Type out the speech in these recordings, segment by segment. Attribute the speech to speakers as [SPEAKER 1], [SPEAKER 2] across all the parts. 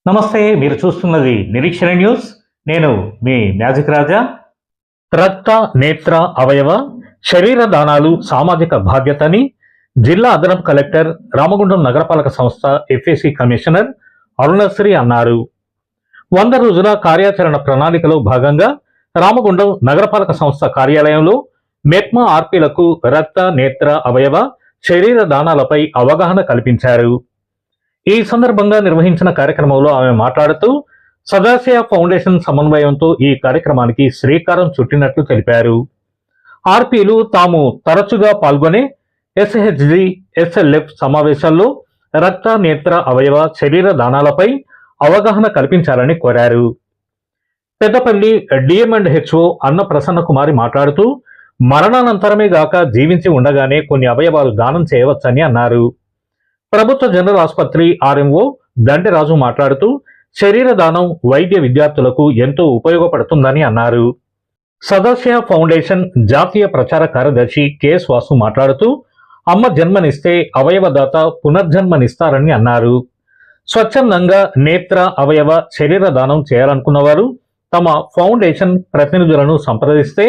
[SPEAKER 1] నమస్తే, మీరు చూస్తున్నది నిరీక్షణ న్యూస్. నేను మీ మ్యాజిక్ రాజా. రక్త, నేత్ర, అవయవ, శరీర దానాలు సామాజిక బాధ్యతని జిల్లా అదనపు కలెక్టర్, రామగుండం నగరపాలక సంస్థ ఎఫ్ఏసి కమిషనర్ అరుణశ్రీ అన్నారు. 100 రోజుల కార్యాచరణ ప్రణాళికలో భాగంగా రామగుండం నగరపాలక సంస్థ కార్యాలయంలో మెప్మా ఆర్పీలకు రక్త, నేత్ర, అవయవ, శరీర దానాలపై అవగాహన కల్పించారు. ఈ సందర్భంగా నిర్వహించిన కార్యక్రమంలో ఆమె మాట్లాడుతూ సదాశయ ఫౌండేషన్ సమన్వయంతో ఈ కార్యక్రమానికి శ్రీకారం చుట్టినట్లు తెలిపారు. ఆర్పీలు తాము తరచుగా పాల్గొనే ఎస్హెచ్జి, ఎస్ఎల్ఎఫ్ సమావేశాల్లో రక్త, నేత్ర, అవయవ, శరీర దానాలపై అవగాహన కల్పించాలని కోరారు. పెద్దపల్లి డిఎం&హెచ్ఓ అన్న ప్రసన్న కుమారి మాట్లాడుతూ మరణానంతరమే గాక జీవించి ఉండగానే కొన్ని అవయవాలు దానం చేయవచ్చని అన్నారు. ప్రభుత్వ జనరల్ ఆసుపత్రి ఆర్ఎంఓ దండెరాజు మాట్లాడుతూ శరీర దానం వైద్య విద్యార్థులకు ఎంతో ఉపయోగపడుతుందని అన్నారు. సదాశయ ఫౌండేషన్ జాతీయ ప్రచార కార్యదర్శి కెఎస్ వాసు మాట్లాడుతూ అమ్మ జన్మనిస్తే అవయవదాత పునర్జన్మనిస్తారని అన్నారు. స్వచ్ఛందంగా నేత్ర, అవయవ, శరీర దానం చేయాలనుకున్న వారు తమ ఫౌండేషన్ ప్రతినిధులను సంప్రదిస్తే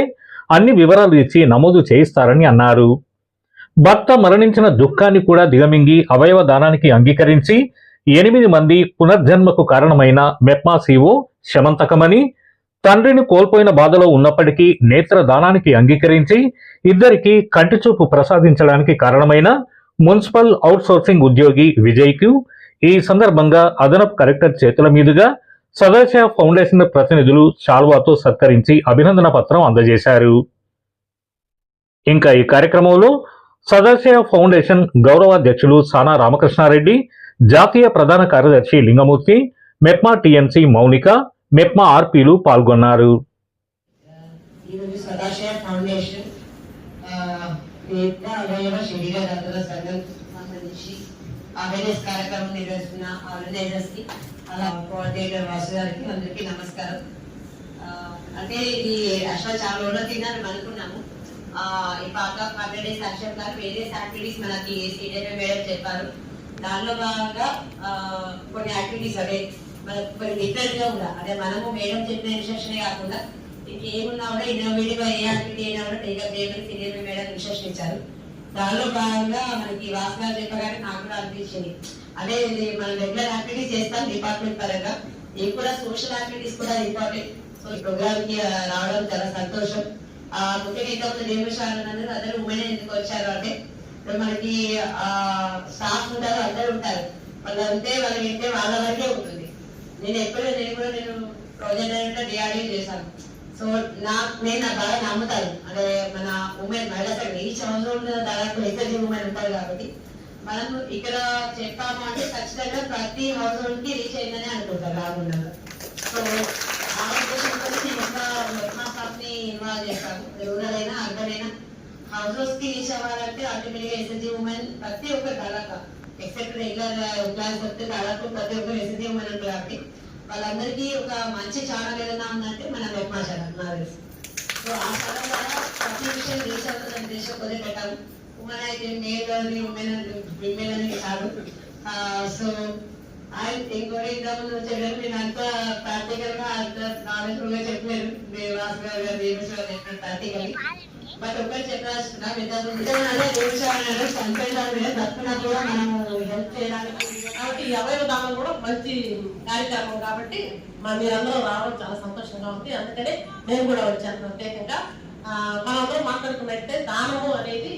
[SPEAKER 1] అన్ని వివరాలు ఇచ్చి నమోదు చేయిస్తారని అన్నారు. భర్త మరణించిన దుఃఖాన్ని కూడా దిగమింగి అవయవ దానానికి అంగీకరించి 8 మంది పునర్జన్మకు కారణమైన మెప్మా సిఓ శమంతకమని, తండ్రిని కోల్పోయిన బాధలో ఉన్నప్పటికీ నేత్ర దానానికి అంగీకరించి 2కి కంటిచూపు ప్రసాదించడానికి కారణమైన మున్సిపల్ అవుట్సోర్సింగ్ ఉద్యోగి విజయ్కు ఈ సందర్భంగా అదనపు కలెక్టర్ చేతుల మీదుగా సదాశయ ఫౌండేషన్ ప్రతినిధులు శాల్వాతో సత్కరించి అభినందన పత్రం అందజేశారు. ఇంకా ఈ కార్యక్రమంలో సదాశయ ఫౌండేషన్ గౌరవాధ్యక్షులు సానా రామకృష్ణారెడ్డి, జాతీయ ప్రధాన కార్యదర్శి లింగమూర్తి, మెప్మా టీఎంసీ మౌనిక, మెప్మా ఆర్పీలు పాల్గొన్నారు.
[SPEAKER 2] నమస్కారం. అంటే ఈ అసలు చాలా రోజులు తిన్నాను అనుకున్నాము. ఈ పాక 100 డేస్ యాక్షన్ గారు వేరియస్ యాక్టివిటీస్ మనకి మేడం చెప్పారు. దానిలో భాగంగా కొన్ని యాక్టివిటీస్ అదే మనకు కొన్ని డిఫరెంట్ గా కూడా అదే మనము మేడం చెప్పిన ఇన్స్ట్రక్షన్ కాకుండా ఇంకేమున్నా కూడా ఇన్నోవేటివ్ ఏ యాక్టివిటీ అయినా కూడా టేకప్ చేయమని సీనియర్ మేడం ఇన్స్ట్రక్షన్ ఇచ్చారు. దానిలో భాగంగా మనకి వాసన చెప్పగానే నాకు కూడా అనిపించింది. అదే మనం రెగ్యులర్ యాక్టివిటీస్ చేస్తాం డిపార్ట్మెంట్ పరంగా, ఇవి కూడా సోషల్ యాక్టివిటీస్ కూడా ఇంపార్టెంట్. సో ఈ ప్రోగ్రామ్ కి రావడం చాలా సంతోషం. ముఖ్యంగా ఇంతకుముందు నిర్మించాలన్నారు అందరూ ఉమెన్ ఎందుకు వచ్చారు అంటే మనకి స్టాఫ్ ఉంటారు, అందరూ ఉంటారు, వాళ్ళు అంతే వాళ్ళు వింటే వాళ్ళ వరకే ఉంటుంది. నేను ప్రాజెక్ట్ డైరెక్టర్ డిఆర్డీ చేశాను. సో నేను బాగా నమ్ముతాను. అంటే మన ఉమెన్ మహిళా సంఘం ఈ సంవత్సరం దాదాపు ఎస్ఎస్జి ఉమెన్ ఉంటారు కాబట్టి మనం ఇక్కడ చెప్పాము అంటే ఖచ్చితంగా ప్రతి హౌస్ హోల్డ్ కి రీచ్ అయిందని అనుకుంటారు రాకుండా. సో ఆ ఉద్దేశంతో ఇంకా ఇన్వాల్వ్ చేస్తాము. రూరల్ అయినా అర్బన్ అయినా హౌస్ హౌస్ కి రీచ్ అవ్వాలంటే అల్టిమేట్ గా ఎస్ఎస్జి ఉమెన్ ప్రతి ఒక్కరు దాదాపు ఎక్సెప్ట్ రెగ్యులర్ ఎంప్లాయీస్ వస్తే దాదాపు ప్రతి ఒక్కరు ఎస్ఎస్జి ఉమెన్ ఉంటారు కాబట్టి వాళ్ళందరికీ ఒక మంచి ఛానల్ ఏదైనా ఉందంటే మన మెప్మా ఛానల్ నాకు తెలుసు. సో ఆ ఛానల్ ద్వారా ప్రతి విషయం రీచ్ అవుతుందని ఉద్దేశం కొద్దిగా పెట్టాము. ఉమెన్ అయితే మేల్ అని ఉమెన్ విమెన్ అని కాదు. సో ఇంకోటి ఇంతకుముందు చెప్పారు, నేను అంతా ప్రాక్టికల్ గా అంత నాలెడ్జ్ఫుల్ గా చెప్పలేదు. దేవాస్ గారు ప్రాక్టికల్ బట్ ఒకటి చెప్పాల్సిన చనిపోయినా కూడా మనం హెల్ప్ చేయడానికి కాబట్టి ఈ అవయవ దానం కూడా మంచి కార్యక్రమం కాబట్టి మీరందరూ రావడం చాలా సంతోషంగా ఉంది. అందుకనే నేను కూడా వచ్చాను ప్రత్యేకంగా. మనందరూ మాట్లాడుకున్నట్టే దానము అనేది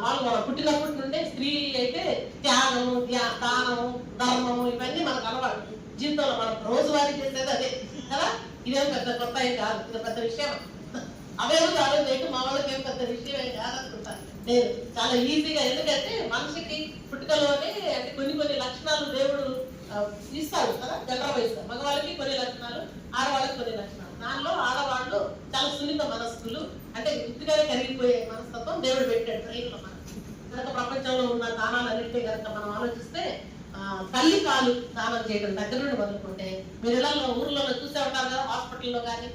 [SPEAKER 2] వాళ్ళు పుట్టినప్పటి నుండే స్త్రీ అయితే త్యాగము, దానము, ధర్మము ఇవన్నీ మనకు అలవాటు. జీవితంలో మనం రోజువారీ చేసేది అదే కదా. ఇదేం పెద్ద కొత్త ఏం కాదు, ఇది పెద్ద విషయం. అవయవం దానం చేయడం మా వాళ్ళకి ఏం పెద్ద విషయం ఏం కాదనుకుంటాను నేను. చాలా ఈజీగా, ఎందుకంటే మనిషికి పుట్టుకలోనే అంటే కొన్ని లక్షణాలు దేవుడు ఇస్తాడు కదా. జనరల్ ఇస్తాడు మగవాళ్ళకి కొన్ని లక్షణాలు, ఆడవాళ్ళకి కొన్ని లక్షణాలు. దానిలో ఆడవాళ్ళు చాలా సున్నిత మనస్కులు, అంటే గుర్తుగానే కరిగిపోయే మనస్తత్వం దేవుడు పెట్టాడు ట్రైన్ లో. మనకి కనుక ప్రపంచంలో ఉన్న దానాలన్నింటినీ కనుక మనం ఆలోచిస్తే తల్లి కాలు దానం చేయడం దగ్గర నుండి మొదలుకుంటే, మీరు ఇళ్లలో ఊర్లలో చూసే ఉంటారు కదా, హాస్పిటల్లో కానీ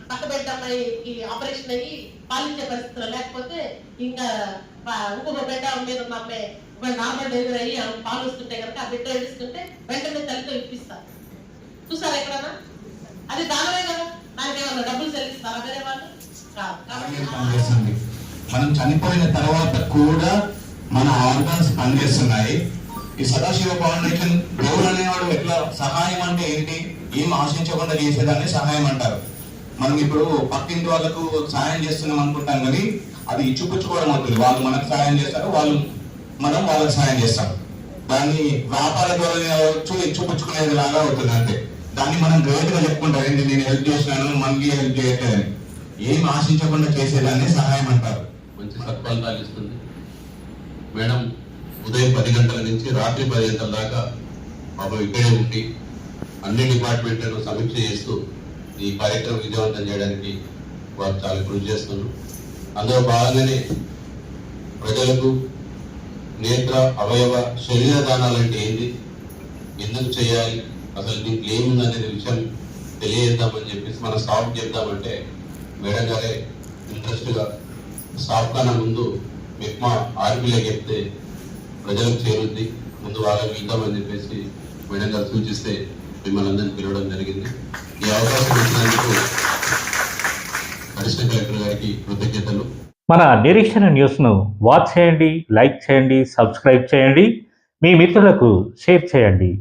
[SPEAKER 2] పక్క బిడ్డ అమ్మాయికి ఆపరేషన్ అయ్యి పాలించే పరిస్థితులు లేకపోతే ఇంకా ఇంకొక బిడ్డ మీద ఉన్న అమ్మాయి
[SPEAKER 3] ఒకవేళ నార్మల్ డెలివరీ అయ్యి పాలు వస్తుంటే కనుక ఆ బిడ్డ ఏడుస్తుంటే వెంటనే తల్లితో ఇప్పిస్తారు. చూసారా ఎక్కడన్నా? అది దానమే కదా, దానికి ఏమన్నా డబ్బులు చెల్లిస్తారా వేరే వాళ్ళు?
[SPEAKER 4] పనిచేస్తుంది. మనం చనిపోయిన తర్వాత కూడా మన ఆర్గాన్స్ పనిచేస్తున్నాయి. ఈ సదాశివ ఫౌండేషన్ దేవుడు అనేవాడు ఎట్లా సహాయం అంటే ఏంటి, ఏం ఆశించకుండా చేసేదాన్ని సహాయం అంటారు. మనం ఇప్పుడు పక్కింటి వాళ్ళకు సహాయం చేస్తున్నాం అనుకుంటాం, కానీ అది ఇచ్చిపుచ్చుకోవడం అవుతుంది. వాళ్ళు మనకు సహాయం చేస్తారు, మనం వాళ్ళకి సహాయం చేస్తాం. దాన్ని వ్యాపార ద్వారా ఇచ్చిపుచ్చుకునేది లాగా అవుతుంది అంతే. దాన్ని మనం గ్రేట్ గా చెప్పుకుంటాం, ఏంటి నేను హెల్ప్ చేసినాను మళ్ళీ హెల్ప్ చేయట్లేదని. ఏం ఆశించకుండా చేసేదాన్ని సహాయం అంటారు.
[SPEAKER 5] మంచి సత్ఫలితాలు ఇస్తుంది మేడం. ఉదయం 10 గంటల నుంచి రాత్రి 10 గంటల దాకా పాపం ఇక్కడే ఉండి అన్ని డిపార్ట్మెంట్లను సమీక్ష చేస్తూ ఈ కార్యక్రమం విజయవంతం చేయడానికి వారు చాలా కృషి చేస్తున్నారు. అందులో భాగంగానే ప్రజలకు నేత్ర అవయవ శరీర దానాలు అంటే ఏంటి, ఎందుకు చేయాలి, అసలు దీంట్లో ఏముందనే విషయం తెలియజేద్దామని చెప్పేసి మన స్టాఫ్ చెప్దామంటే మేడం గారే ఇంట్రెస్ట్గా స్టాఫ్ కన్నా ముందు మెప్మా ఆర్పీలో చెప్తే ప్రజలకు చేరుద్ది, ముందు వాళ్ళకి ఇద్దామని చెప్పేసి మేడం గారు సూచిస్తే మిమ్మల్ని అందరినీ పిలవడం జరిగింది. ఈ అవకాశం ఇచ్చినందుకు అడిషనల్ కలెక్టర్ గారికి కృతజ్ఞతలు.
[SPEAKER 1] మన నిరీక్షణ న్యూస్ను వాచ్ చేయండి, లైక్ చేయండి, సబ్స్క్రైబ్ చేయండి, మీ మిత్రులకు షేర్ చేయండి.